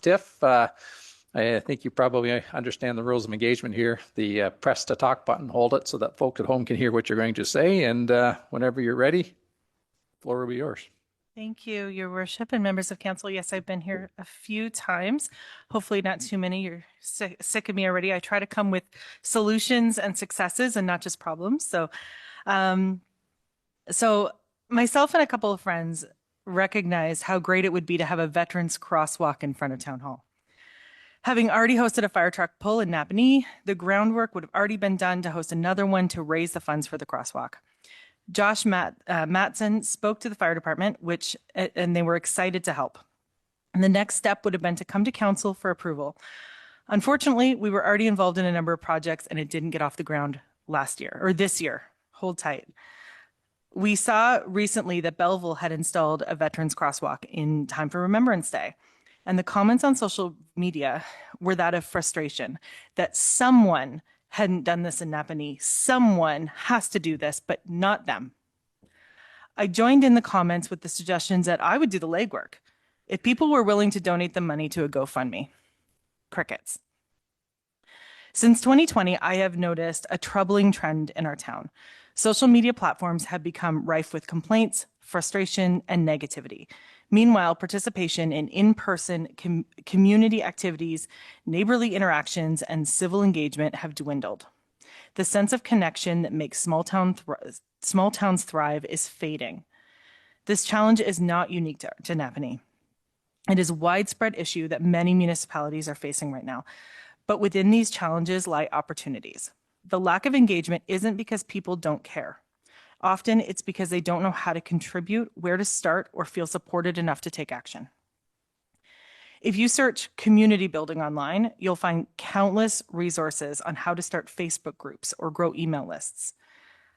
Tiff, I think you probably understand the rules of engagement here. The press to talk button, hold it so that folks at home can hear what you're going to say. And whenever you're ready, the floor will be yours. Thank you, Your Worship and members of council. Yes, I've been here a few times. Hopefully not too many. You're sick of me already. I try to come with solutions and successes and not just problems. Um, so myself and a couple of friends recognized how great it would be to have a veterans crosswalk in front of Town Hall. Having already hosted a fire truck pull in Napanee, the groundwork would have already been done to host another one to raise the funds for the crosswalk. Josh Matson spoke to the fire department, and they were excited to help. And the next step would have been to come to council for approval. Unfortunately, we were already involved in a number of projects and it didn't get off the ground last year or this year. Hold tight. We saw recently that Belleville had installed a veterans crosswalk in time for Remembrance Day. And the comments on social media were that of frustration that someone hadn't done this in Napanee. Someone has to do this, but not them. I joined in the comments with the suggestions that I would do the legwork if people were willing to donate the money to a GoFundMe. Crickets. Since 2020, I have noticed a troubling trend in our town. Social media platforms have become rife with complaints, frustration, and negativity. Meanwhile, participation in in-person community activities, neighborly interactions, and civil engagement have dwindled. The sense of connection that makes small towns thrive is fading. This challenge is not unique to Napanee. It is a widespread issue that many municipalities are facing right now. But within these challenges lie opportunities. The lack of engagement isn't because people don't care. Often it's because they don't know how to contribute, where to start, or feel supported enough to take action. If you search community building online, you'll find countless resources on how to start Facebook groups or grow email lists.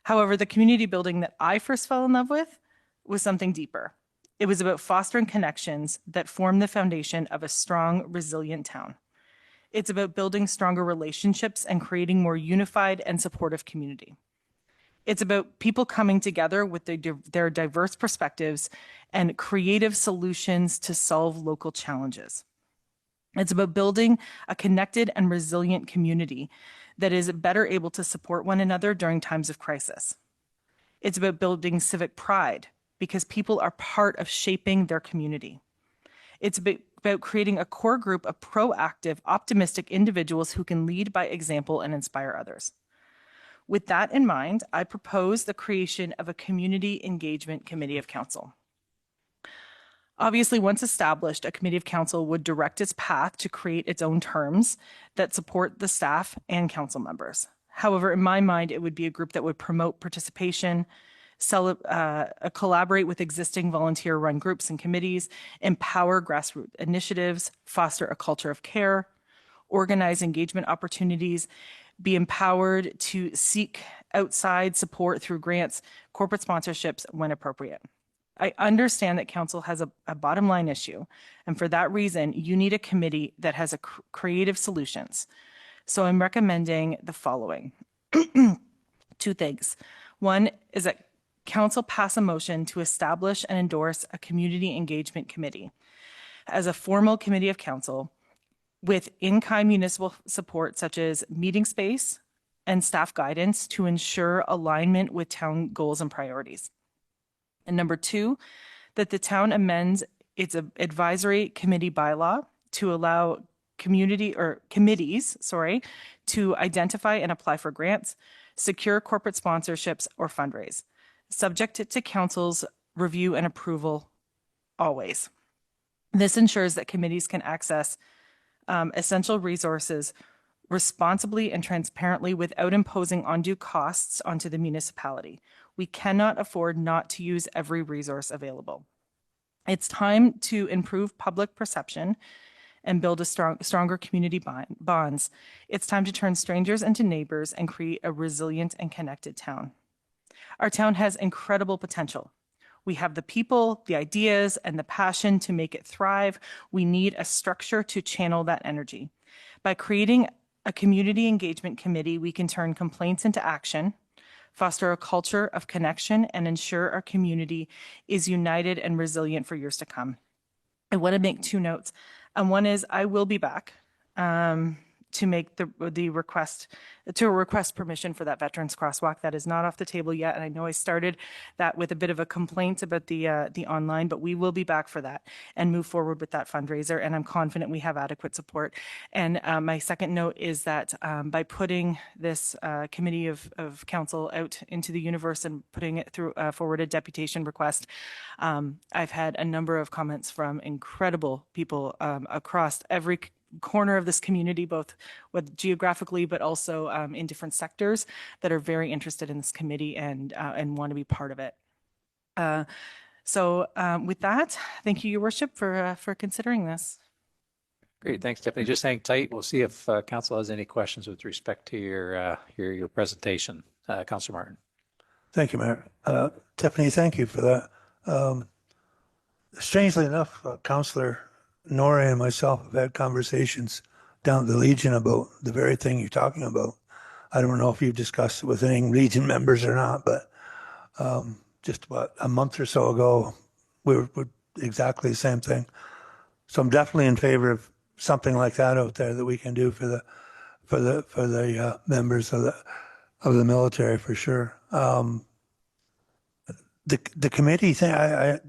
However, the community building that I first fell in love with was something deeper. It was about fostering connections that form the foundation of a strong, resilient town. It's about building stronger relationships and creating more unified and supportive community. It's about people coming together with their diverse perspectives and creative solutions to solve local challenges. It's about building a connected and resilient community that is better able to support one another during times of crisis. It's about building civic pride because people are part of shaping their community. It's about creating a core group of proactive, optimistic individuals who can lead by example and inspire others. With that in mind, I propose the creation of a community engagement committee of council. Obviously, once established, a committee of council would direct its path to create its own terms that support the staff and council members. However, in my mind, it would be a group that would promote participation, collaborate with existing volunteer-run groups and committees, empower grassroots initiatives, foster a culture of care, organize engagement opportunities, be empowered to seek outside support through grants, corporate sponsorships when appropriate. I understand that council has a bottom line issue, and for that reason, you need a committee that has creative solutions. So I'm recommending the following. Two things. One is that council pass a motion to establish and endorse a community engagement committee as a formal committee of council with in-kind municipal support such as meeting space and staff guidance to ensure alignment with town goals and priorities. And number two, that the town amends its advisory committee bylaw to allow committees to identify and apply for grants, secure corporate sponsorships, or fundraise, subject to council's review and approval always. This ensures that committees can access essential resources responsibly and transparently without imposing undue costs onto the municipality. We cannot afford not to use every resource available. It's time to improve public perception and build stronger community bonds. It's time to turn strangers into neighbors and create a resilient and connected town. Our town has incredible potential. We have the people, the ideas, and the passion to make it thrive. We need a structure to channel that energy. By creating a community engagement committee, we can turn complaints into action, foster a culture of connection, and ensure our community is united and resilient for years to come. I want to make two notes. And one is I will be back to make the request to request permission for that veterans crosswalk. That is not off the table yet, and I know I started that with a bit of a complaint about the online, but we will be back for that and move forward with that fundraiser. And I'm confident we have adequate support. And my second note is that by putting this committee of council out into the universe and putting it through forward a deputation request, I've had a number of comments from incredible people across every corner of this community, both with geographically, but also in different sectors that are very interested in this committee and want to be part of it. So with that, thank you, Your Worship, for considering this. Great, thanks, Tiffany. Just hang tight. We'll see if council has any questions with respect to your presentation. Councillor Martin. Thank you, Mayor. Tiffany, thank you for that. Strangely enough, Councillor Nora and myself have had conversations down at the Legion about the very thing you're talking about. I don't know if you've discussed it with any Legion members or not, but just about a month or so ago, we were exactly the same thing. So I'm definitely in favor of something like that out there that we can do for the members of the military for sure. The committee thing,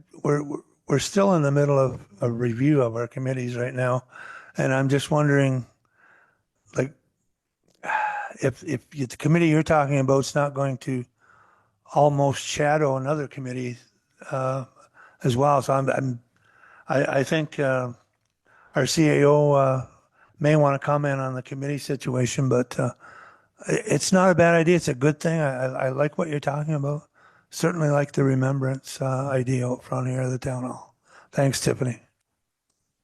we're still in the middle of a review of our committees right now, and I'm just wondering, like, if the committee you're talking about is not going to almost shadow another committee as well. So I think our CAO may want to comment on the committee situation, but it's not a bad idea. It's a good thing. I like what you're talking about. Certainly like the remembrance idea out front here of the town hall. Thanks, Tiffany.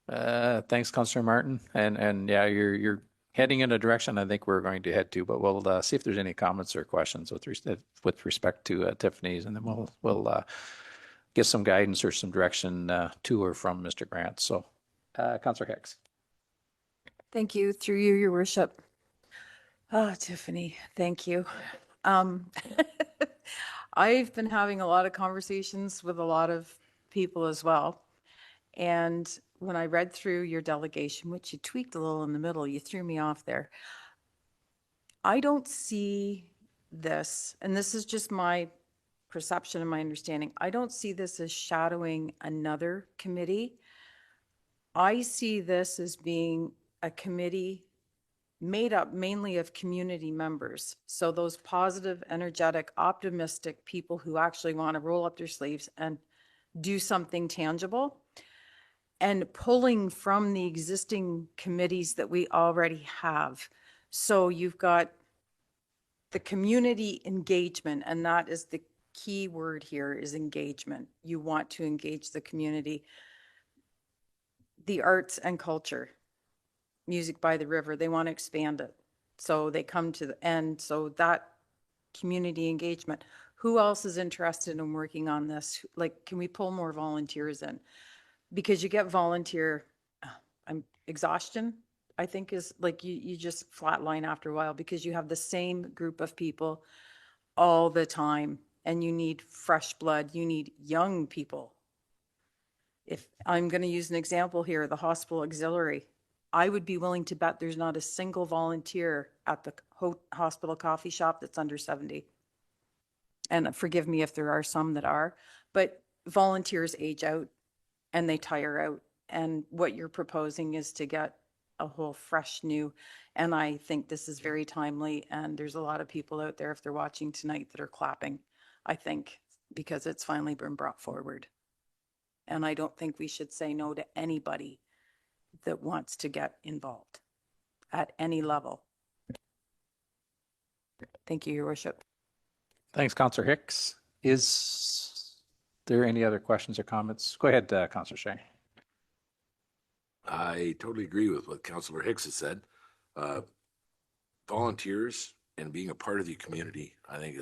Thanks, Councillor Martin. And yeah, you're heading in a direction I think we're going to head to, but we'll see if there's any comments or questions with respect to Tiffany's, and then we'll get some guidance or some direction to or from Mr. Grant. So, Councillor Hicks. Thank you. Through you, Your Worship. Oh, Tiffany, thank you. I've been having a lot of conversations with a lot of people as well. And when I read through your delegation, which you tweaked a little in the middle, you threw me off there. I don't see this, and this is just my perception and my understanding, I don't see this as shadowing another committee. I see this as being a committee made up mainly of community members. So those positive, energetic, optimistic people who actually want to roll up their sleeves and do something tangible, and pulling from the existing committees that we already have. So you've got the community engagement, and that is the key word here, is engagement. You want to engage the community. The arts and culture. Music by the River, they want to expand it. So they come to the end. So that community engagement. Who else is interested in working on this? Like, can we pull more volunteers in? Because you get volunteer exhaustion, I think, is like you just flatline after a while because you have the same group of people all the time, and you need fresh blood. You need young people. If I'm going to use an example here, the hospital auxiliary, I would be willing to bet there's not a single volunteer at the hospital coffee shop that's under 70. And forgive me if there are some that are, but volunteers age out and they tire out. And what you're proposing is to get a whole fresh new, and I think this is very timely, and there's a lot of people out there, if they're watching tonight, that are clapping, I think, because it's finally been brought forward. And I don't think we should say no to anybody that wants to get involved at any level. Thank you, Your Worship. Thanks, Councillor Hicks. Is there any other questions or comments? Go ahead, Councillor Shea. I totally agree with what Councillor Hicks has said. Volunteers and being a part of the community, I think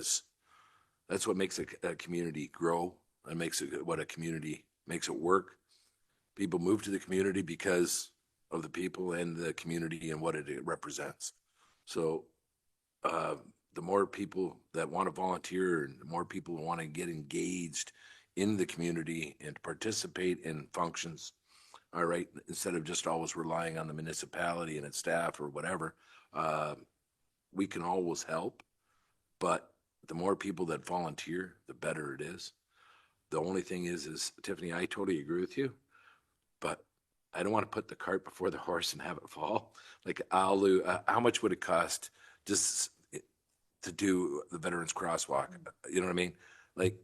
that's what makes a community grow. That makes it what a community makes it work. People move to the community because of the people and the community and what it represents. So the more people that want to volunteer and the more people who want to get engaged in the community and participate in functions, all right, instead of just always relying on the municipality and its staff or whatever. We can always help, but the more people that volunteer, the better it is. The only thing is Tiffany, I totally agree with you, but I don't want to put the cart before the horse and have it fall. Like, how much would it cost just to do the Veterans Crosswalk? You know what I mean? Like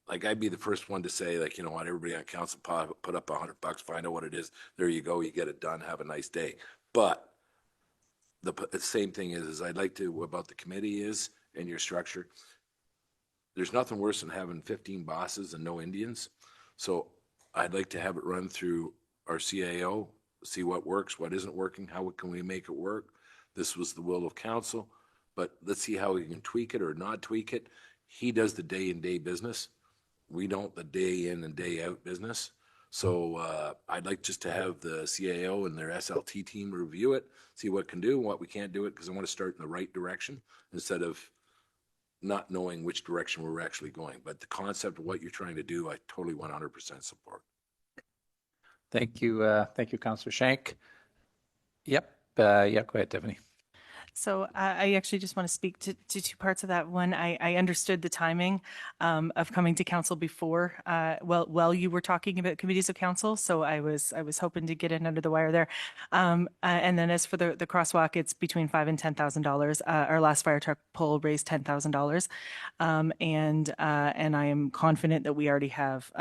I'd be the first one to say, like, you know what, everybody on council put up $100, find out what it is. There you go. You get it done. Have a nice day. But the same thing is I'd like to, about the committee is, and your structure, there's nothing worse than having 15 bosses and no Indians. So I'd like to have it run through our CAO, see what works, what isn't working, how can we make it work. This was the will of council, but let's see how we can tweak it or not tweak it. He does the day-in-day business. We don't the day in and day out business. So I'd like just to have the CAO and their SLT team review it, see what can do and what we can't do it, because I want to start in the right direction instead of not knowing which direction we're actually going. But the concept of what you're trying to do, I totally 100% support. Thank you. Thank you, Councillor Shank. Yep. Yeah, go ahead, Tiffany. So I actually just want to speak to two parts of that. One, I understood the timing of coming to council before, while you were talking about committees of council. So I was hoping to get in under the wire there. And then as for the crosswalk, it's between $5,000 and $10,000. Our last fire truck poll raised $10,000, and I am confident that we already have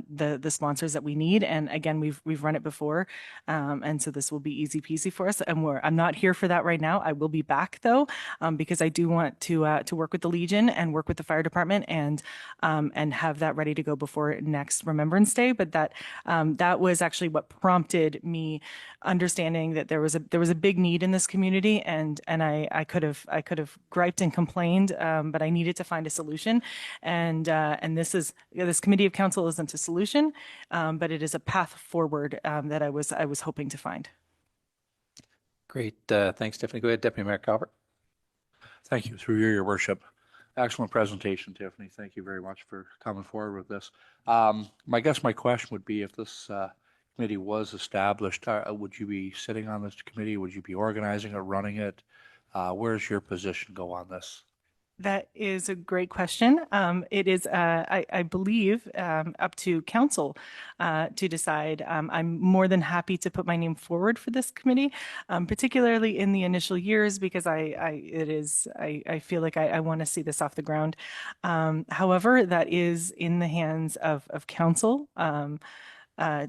the sponsors that we need. And again, we've run it before. And so this will be easy peasy for us. And I'm not here for that right now. I will be back though, because I do want to work with the Legion and work with the fire department and have that ready to go before next Remembrance Day. But that was actually what prompted me understanding that there was a big need in this community, and I could have griped and complained, but I needed to find a solution. And this committee of council isn't a solution, but it is a path forward that I was hoping to find. Great. Thanks, Tiffany. Go ahead, Deputy Mayor Calvert. Thank you, through you, Your Worship. Excellent presentation, Tiffany. Thank you very much for coming forward with this. I guess my question would be, if this committee was established, would you be sitting on this committee? Would you be organizing it, running it? Where's your position go on this? That is a great question. It is, I believe, up to council to decide. I'm more than happy to put my name forward for this committee, particularly in the initial years, because I feel like I want to see this off the ground. However, that is in the hands of council.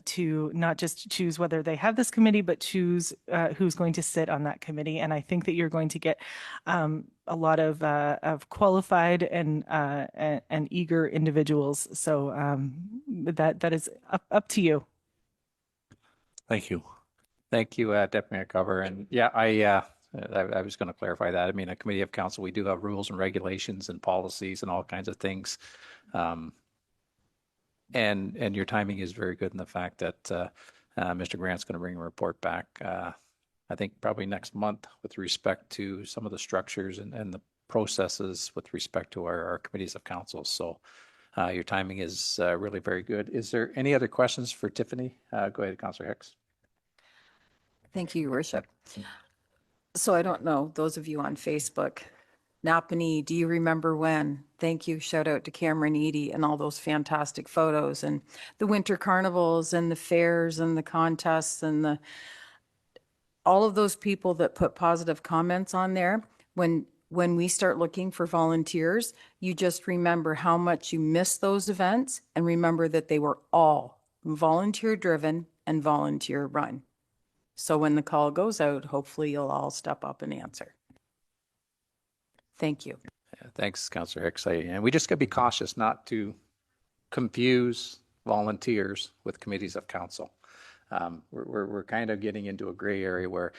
To not just choose whether they have this committee, but choose who's going to sit on that committee. And I think that you're going to get a lot of qualified and eager individuals. So that is up to you. Thank you. Thank you, Deputy Mayor Calvert. And yeah, I was going to clarify that. I mean, a committee of council, we do have rules and regulations and policies and all kinds of things. And your timing is very good in the fact that Mr. Grant's going to bring a report back, I think probably next month, with respect to some of the structures and the processes with respect to our committees of council. So your timing is really very good. Is there any other questions for Tiffany? Go ahead, Councillor Hicks. Thank you, Your Worship. So I don't know, those of you on Facebook, Napanee, do you remember when? Thank you. Shout out to Cameron Eady and all those fantastic photos, and the winter carnivals and the fairs and the contests and all of those people that put positive comments on there. When we start looking for volunteers, you just remember how much you miss those events, and remember that they were all volunteer driven and volunteer run. So when the call goes out, hopefully you'll all step up and answer. Thank you. Yeah, thanks, Councillor Hicks. And we just got to be cautious not to confuse volunteers with committees of council. We're kind of getting into a gray area where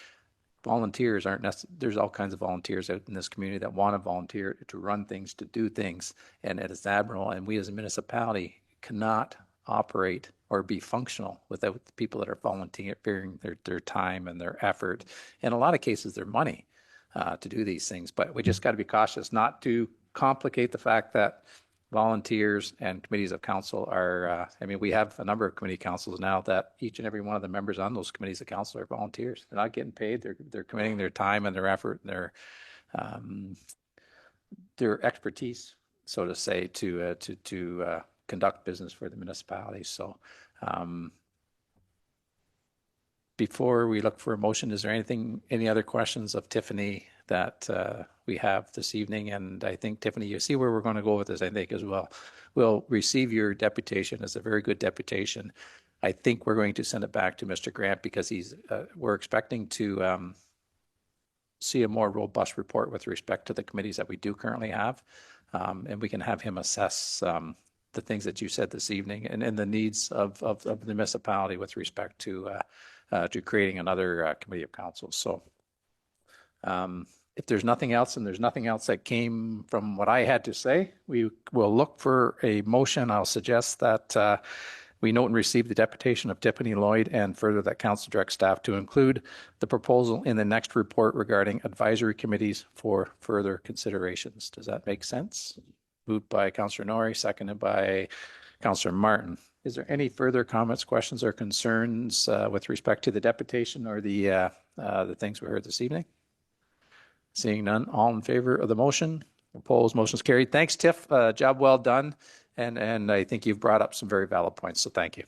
volunteers aren't necessarily, there's all kinds of volunteers out in this community that want to volunteer to run things, to do things, and it is admirable. And we as a municipality cannot operate or be functional without the people that are volunteering their time and their effort, in a lot of cases their money, to do these things. But we just got to be cautious not to complicate the fact that volunteers, and committees of council are, I mean, we have a number of committee councils now that each and every one of the members on those committees of council are volunteers. They're not getting paid. They're committing their time and their effort and their expertise, so to say, to conduct business for the municipality. So before we look for a motion, is there any other questions of Tiffany that we have this evening? And I think, Tiffany, you see where we're going to go with this, I think, as well. We'll receive your deputation as a very good deputation. I think we're going to send it back to Mr. Grant because we're expecting to see a more robust report with respect to the committees that we do currently have. And we can have him assess the things that you said this evening and the needs of the municipality with respect to creating another committee of council. So if there's nothing else, and there's nothing else that came from what I had to say, we will look for a motion. I'll suggest that we note and receive the deputation of Tiffany Lloyd, and further that council direct staff to include the proposal in the next report regarding advisory committees for further considerations. Does that make sense? Moved by Councillor Norrie, seconded by Councillor Martin. Is there any further comments, questions, or concerns with respect to the deputation or the things we heard this evening? Seeing none, all in favor of the motion? Opposed, motion is carried. Thanks, Tiff. Job well done. And I think you've brought up some very valid points, so thank you.